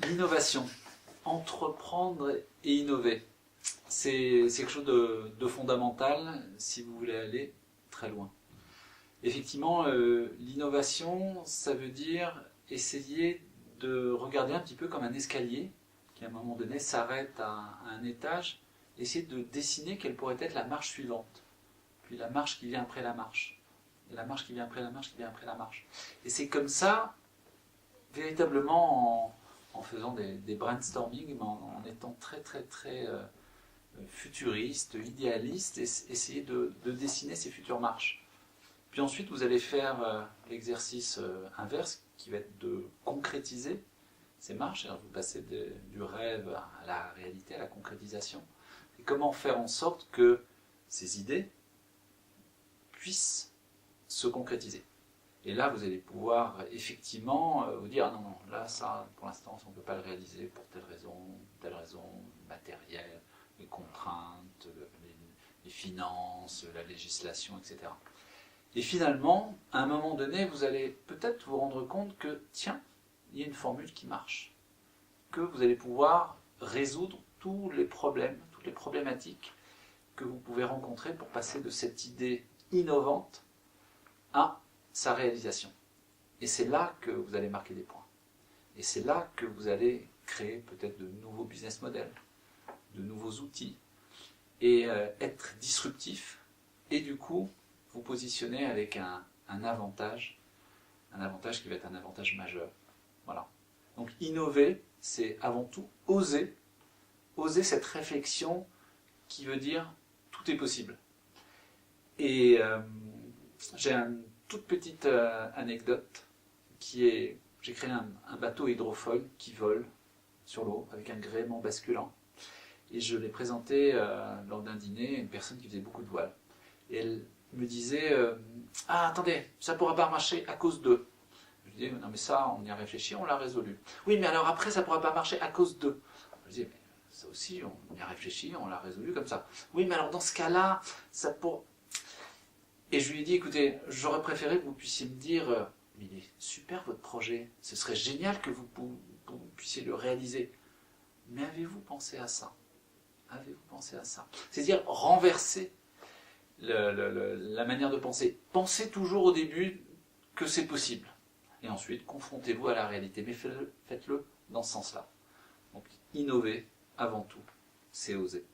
L'innovation, entreprendre et innover, c'est quelque chose de fondamental si vous voulez aller très loin. Effectivement, l'innovation, ça veut dire essayer de regarder un petit peu comme un escalier qui à un moment donné s'arrête à un étage, essayer de dessiner quelle pourrait être la marche suivante, puis la marche qui vient après la marche, et la marche qui vient après la marche qui vient après la marche. Et c'est comme ça, véritablement en faisant des brainstorming, mais en étant très futuriste, idéaliste, et essayer de dessiner ces futures marches. Puis ensuite, vous allez faire l'exercice inverse, qui va être de concrétiser ces marches. Alors vous passez du rêve à la réalité, à la concrétisation. Et comment faire en sorte que ces idées puissent se concrétiser. Et là, vous allez pouvoir effectivement vous dire, ah non, là, ça, pour l'instant, on ne peut pas le réaliser pour telle raison matérielle, les contraintes, les finances, la législation, etc. Et finalement, à un moment donné, vous allez peut-être vous rendre compte que, tiens, il y a une formule qui marche, que vous allez pouvoir résoudre tous les problèmes, toutes les problématiques que vous pouvez rencontrer pour passer de cette idée innovante à sa réalisation. Et c'est là que vous allez marquer des points. Et c'est là que vous allez créer peut-être de nouveaux business models, de nouveaux outils, et être disruptif, et du coup, vous positionner avec un avantage qui va être un avantage majeur. Voilà. Donc innover, c'est avant tout oser cette réflexion qui veut dire tout est possible. Et j'ai une toute petite anecdote qui est, j'ai créé un bateau hydrofoil qui vole sur l'eau avec un gréement basculant. Et je l'ai présenté lors d'un dîner à une personne qui faisait beaucoup de voile. Et elle me disait ah attendez, ça ne pourra pas marcher à cause de. Je lui disais non mais ça on y a réfléchi, on l'a résolu. Oui mais alors après ça ne pourra pas marcher à cause de. Je disais mais ça aussi on y a réfléchi, on l'a résolu comme ça. Oui mais alors dans ce cas-là, ça pour. Et je lui ai dit écoutez, j'aurais préféré que vous puissiez me dire mais il est super votre projet, ce serait génial que vous puissiez le réaliser. Mais avez-vous pensé à ça? Avez-vous pensé à ça? C'est-à-dire renverser la manière de penser. Pensez toujours au début que c'est possible. Et ensuite, confrontez-vous à la réalité. Mais faites-le dans ce sens-là. Donc, innover, avant tout, c'est oser.